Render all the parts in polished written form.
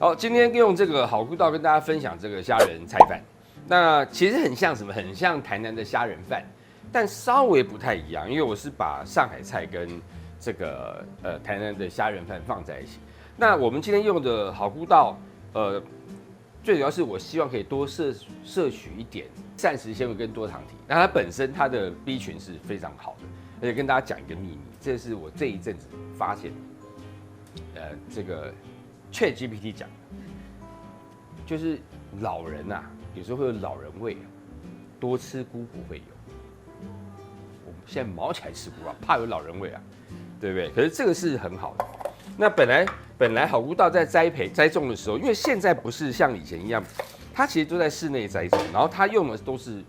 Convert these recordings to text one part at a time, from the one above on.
好，今天用这个好顾道跟大家分享这个虾仁菜饭。那其实很像什么？很像台南的虾仁饭，但稍微不太一样，因为我是把上海菜跟这个台南的虾仁饭放在一起。那我们今天用的好顾道，最主要是我希望可以多摄取一点膳食纤维跟多糖体。那它本身它的 B 群是非常好的，而且跟大家讲一个秘密，这是我这一阵子发现，这个 ChatGPT 讲的，就是老人啊，有时候会有老人味啊，多吃菇不会有。我们现在毛起来吃菇啊，怕有老人味啊，对不对？可是这个是很好的。那本来好顾道在栽种的时候，因为现在不是像以前一样，它其实都在室内栽种，然后它用的都是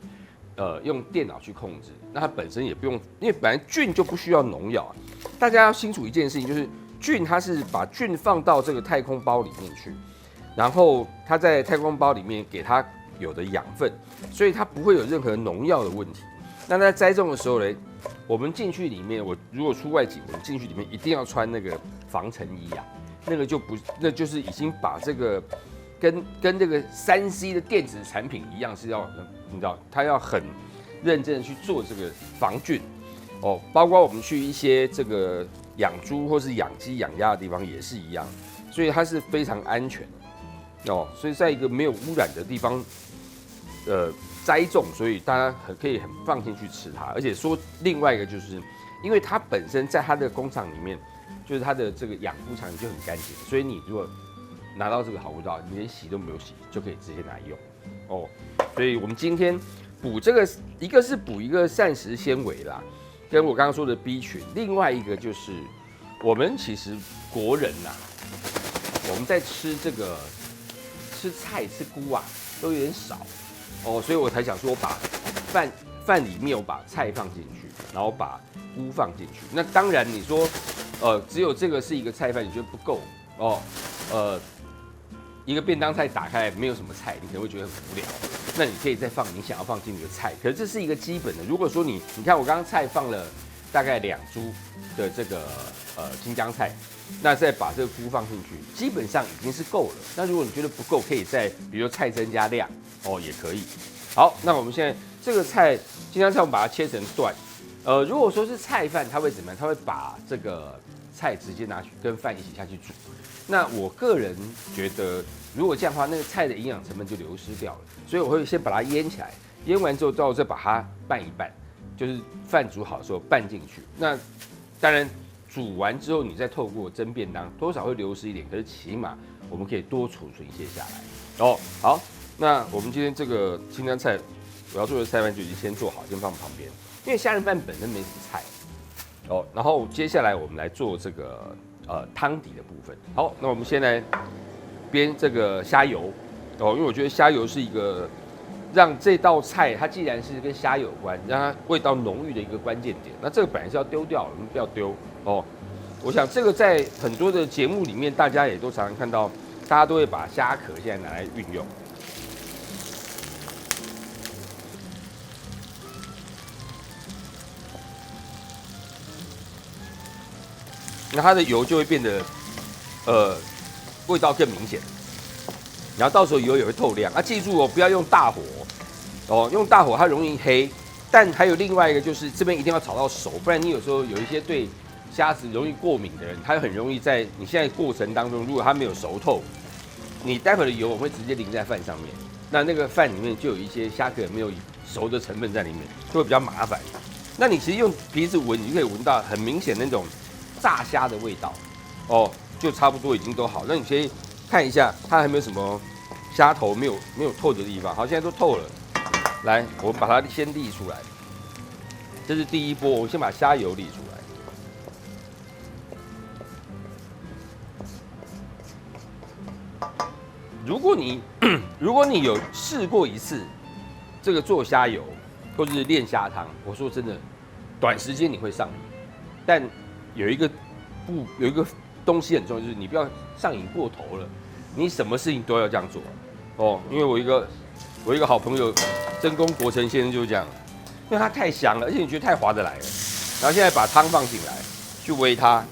用电脑去控制，那它本身也不用，因为本来菌就不需要农药啊。大家要清楚一件事情，就是菌它是把菌放到这个太空包里面去，然后它在太空包里面给它有的养分，所以它不会有任何农药的问题。那在栽种的时候呢，我们进去里面，我如果出外景，我们进去里面一定要穿那个防尘衣啊，那就是已经把这个跟这个3C 的电子产品一样，是要你知道，它要很认真的去做这个防菌哦，包括我们去一些这个养猪或是养鸡养鸭的地方也是一样，所以它是非常安全的哦，所以在一个没有污染的地方，栽种，所以大家可以很放心去吃它。而且说另外一个就是，因为它本身在它的工厂里面，就是它的这个养猪场就很干净，所以你如果拿到这个好顾道，你连洗都没有洗，就可以直接拿来用哦。所以我们今天补这个，一个是补一个膳食纤维啦，跟我刚刚说的 B 群，另外一个就是我们其实国人呐，我们在吃这个吃菜吃菇啊，都有点少。哦，所以我才想说，把饭里面我把菜放进去，然后把菇放进去。那当然你说，只有这个是一个菜饭，你觉得不够哦？一个便当菜打开来没有什么菜，你可能会觉得很无聊。那你可以再放你想要放进去的菜，可是这是一个基本的。如果说你看我刚刚菜放了大概2株的这个青江菜，那再把这个菇放进去，基本上已经是够了。那如果你觉得不够，可以再比如说菜增加量。哦，也可以。好，那我们现在这个菜，青江菜我们把它切成段。如果说是菜饭，它会怎么样？它会把这个菜直接拿去跟饭一起下去煮。那我个人觉得，如果这样的话，那个菜的营养成分就流失掉了。所以我会先把它腌起来，腌完之后，到再把它拌一拌，就是饭煮好的时候拌进去。那当然煮完之后，你再透过蒸便当，多少会流失一点，可是起码我们可以多储存一些下来。哦，好。那我们今天这个青江菜，我要做的菜饭就已经先做好，先放旁边。因为虾仁饭本身没什么菜哦。然后接下来我们来做这个汤底的部分。好，那我们先来煸这个虾油哦，因为我觉得虾油是一个让这道菜它既然是跟虾有关，让它味道浓郁的一个关键点。那这个本来是要丢掉，我们不要丢哦。我想这个在很多的节目里面，大家也都常常看到，大家都会把虾壳现在拿来运用。那它的油就会变得，味道更明显，然后到时候油也会透亮。啊，记住哦，不要用大火，哦，用大火它容易黑。但还有另外一个就是这边一定要炒到熟，不然你有时候有一些对虾子容易过敏的人，他很容易在你现在过程当中，如果它没有熟透，你待会的油我会直接淋在饭上面，那个饭里面就有一些虾壳没有熟的成分在里面，就会比较麻烦。那你其实用鼻子闻，你就可以闻到很明显那种炸虾的味道，哦，就差不多已经都好。那你先看一下它还没有什么虾头没有透的地方。好，现在都透了。来，我们把它先沥出来，这是第一波。我先把虾油沥出来。如果你有试过一次这个做虾油或者是练虾汤，我说真的，短时间你会上瘾，但有一个东西很重要，就是你不要上瘾过头了。你什么事情都要这样做哦。因为我一个好朋友真功国成先生就是这样，因为它太香了，而且你觉得太划得来了。然后现在把汤放进来，去煨它，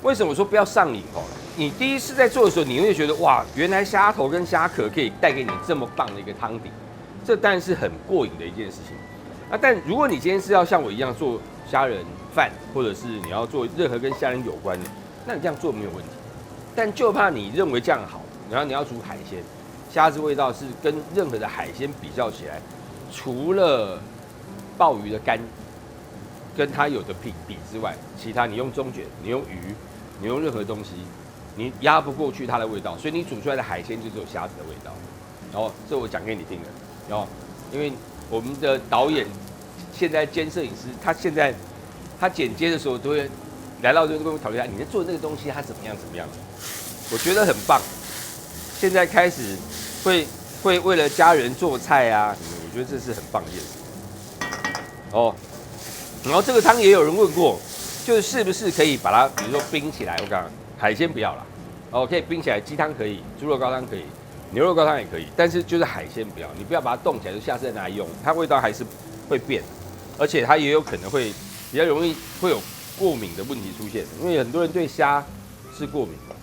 为什么我说不要上瘾哦？你第一次在做的时候，你会觉得哇，原来虾头跟虾壳可以带给你这么棒的一个汤底，这当然是很过瘾的一件事情。啊，但如果你今天是要像我一样做虾仁饭，或者是你要做任何跟虾仁有关的，那你这样做没有问题。但就怕你认为这样好，然后你要煮海鲜，虾子味道是跟任何的海鲜比较起来，除了鲍鱼的肝跟它有的比之外，其他你用中卷，你用鱼，你用任何东西，你压不过去它的味道，所以你煮出来的海鲜就只有虾子的味道。然后这我讲给你听的，然后因为我们的导演现在兼摄影师，他现在他剪接的时候都会来到这跟我讨论一下，你在做那个东西它怎么样怎么样，我觉得很棒。现在开始会为了家人做菜啊，我觉得这是很棒的一件事。哦，然后这个汤也有人问过，就是是不是可以把它，比如说冰起来？我刚刚海鲜不要了，哦，可以冰起来，鸡汤可以，猪肉高汤可以，牛肉高汤也可以，但是就是海鲜不要，你不要把它冻起来，就下次再拿来用，它味道还是会变，而且它也有可能会比较容易会有过敏的问题出现，因为很多人对虾是过敏的。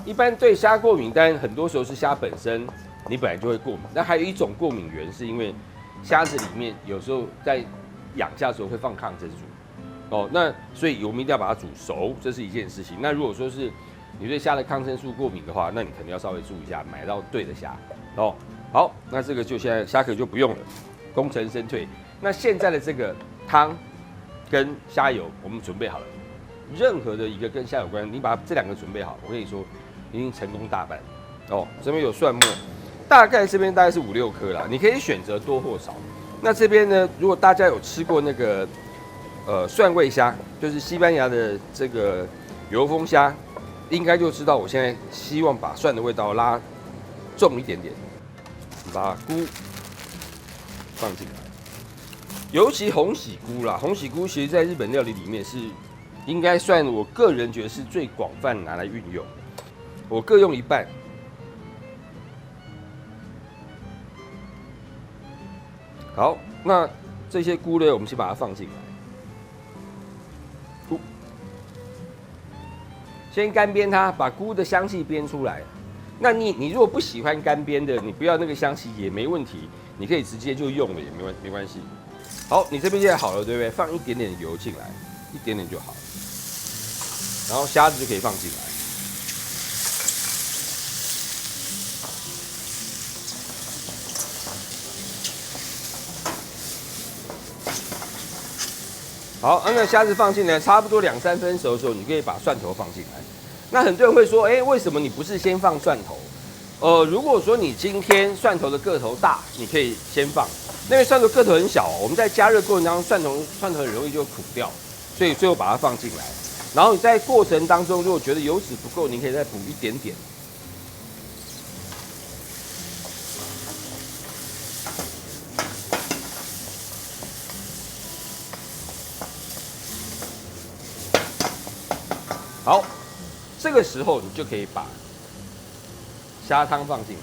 一般对虾过敏，但很多时候是虾本身你本来就会过敏。那还有一种过敏源，是因为虾子里面有时候在养虾的时候会放抗生素，哦，那所以我们一定要把它煮熟，这是一件事情。那如果说是你对虾的抗生素过敏的话，那你可能要稍微注意一下，买到对的虾。哦，好，那这个就现在虾壳就不用了，功成身退。那现在的这个汤跟虾油我们准备好了，任何的一个跟虾有关，你把这两个准备好，我跟你说，已经成功大半。哦，这边有蒜末，大概这边大概是5、6颗啦，你可以选择多或少。那这边呢，如果大家有吃过那个蒜味虾，就是西班牙的这个油封虾，应该就知道我现在希望把蒜的味道拉重一点点。把菇放进来，尤其红喜菇啦，红喜菇其实在日本料理里面是应该算我个人觉得是最广泛拿来运用，我各用一半。好，那这些菇呢，我们先把它放进来。菇，先干煸它，把菇的香气煸出来。那你如果不喜欢干煸的，你不要那个香气也没问题，你可以直接就用了也没关系。好，你这边现在好了，对不对？放一点点油进来，一点点就好。然后虾子就可以放进来。好，那虾子放进来，差不多2、3分熟的时候，你可以把蒜头放进来。那很多人会说，为什么你不是先放蒜头？如果说你今天蒜头的个头大，你可以先放，因为蒜头个头很小，我们在加热过程当中，蒜头很容易就苦掉，所以最后把它放进来。然后你在过程当中，如果觉得油脂不够，你可以再补一点点。好，这个时候你就可以把虾汤放进来。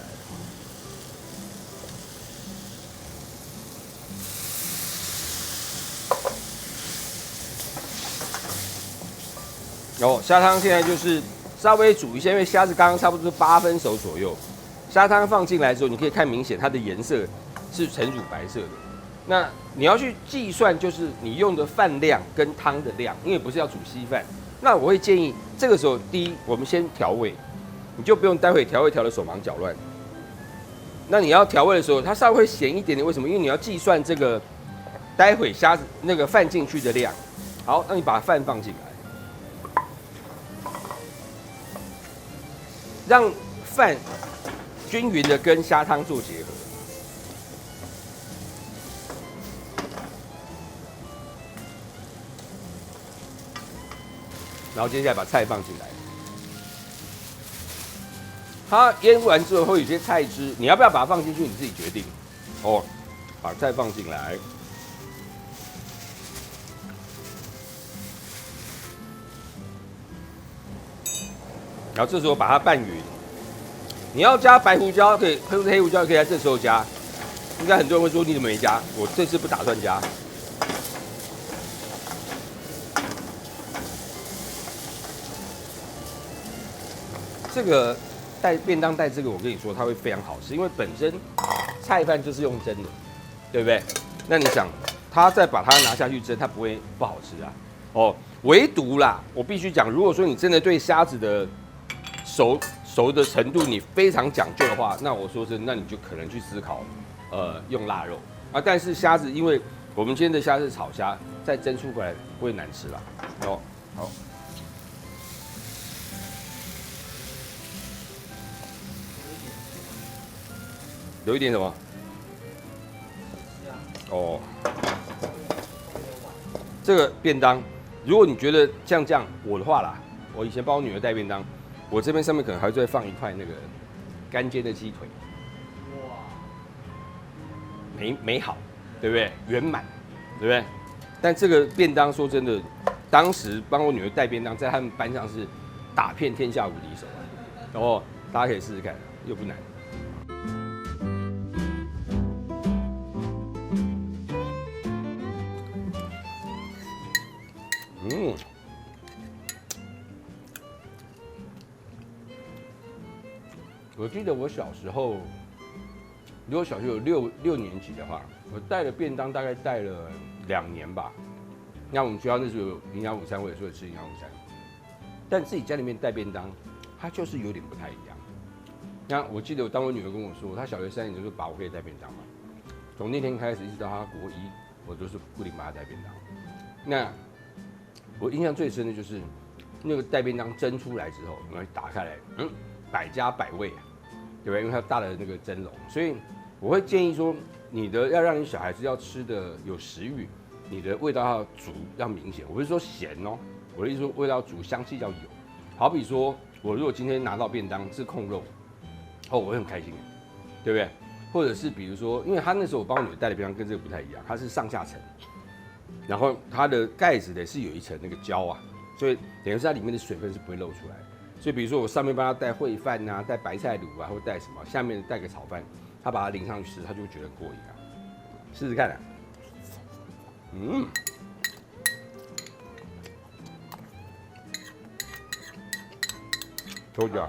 哦，虾汤现在就是稍微煮一下，因为虾子刚刚差不多是8分熟左右。虾汤放进来之后，你可以看明显它的颜色是呈乳白色的。那你要去计算，就是你用的饭量跟汤的量，因为不是要煮稀饭。那我会建议这个时候，第一，我们先调味，你就不用待会调味调的手忙脚乱。那你要调味的时候，它稍微会咸一点点，为什么？因为你要计算这个待会虾子那个饭进去的量。好，那你把饭放进来，让饭均匀的跟虾汤做结合。然后接下来把菜放进来，它腌完之后会有些菜汁，你要不要把它放进去，你自己决定。哦，把菜放进来，然后这时候把它拌匀。你要加白胡椒可以，黑胡椒可以在这时候加。应该很多人会说你怎么没加？我这次不打算加。这个带便当带这个，我跟你说，它会非常好吃，因为本身菜饭就是用蒸的，对不对？那你想，它再把它拿下去蒸，它不会不好吃啊。哦，唯独啦，我必须讲，如果说你真的对虾子的熟的程度你非常讲究的话，那我说真的，那你就可能去思考，用腊肉啊。但是虾子，因为我们今天的虾是炒虾，再蒸出回来不会难吃啦。哦，好。有一点什么？哦，这个便当，如果你觉得像这样，我的话啦，我以前帮我女儿带便当，我这边上面可能还会再放一块那个干煎的鸡腿，哇，美好，对不对？圆满，对不对？但这个便当说真的，当时帮我女儿带便当，在他们班上是打遍天下无敌手啊。然后大家可以试试看，又不难。我记得我小时候，如果小学有六年级的话，我带了便当大概带了2年吧。那我们学校那时候有营养午餐，我也说吃营养午餐。但自己家里面带便当，它就是有点不太一样。那我记得当我女儿跟我说，她小学3年级就说：“爸，我可以带便当吗？”从那天开始一直到她国1，我都是固定帮她带便当。那我印象最深的就是那个带便当蒸出来之后，然后打开来，百家百味啊，对不对？因为它大的那个蒸笼，所以我会建议说，要让你小孩子要吃的有食欲，你的味道要足，要明显。我不是说咸哦，我的意思说味道足，香气要有。好比说，我如果今天拿到便当是控肉，哦，我会很开心，对不对？或者是比如说，因为他那时候我帮我女儿带的便当跟这个不太一样，它是上下层，然后它的盖子呢是有一层那个胶啊，所以等于是它里面的水分是不会漏出来的。所以比如说我上面帮他带烩饭啊，带白菜卤啊，或带什么，下面带个炒饭，他把它淋上去吃，他就会觉得很过瘾啊。试试看啊。抽奖。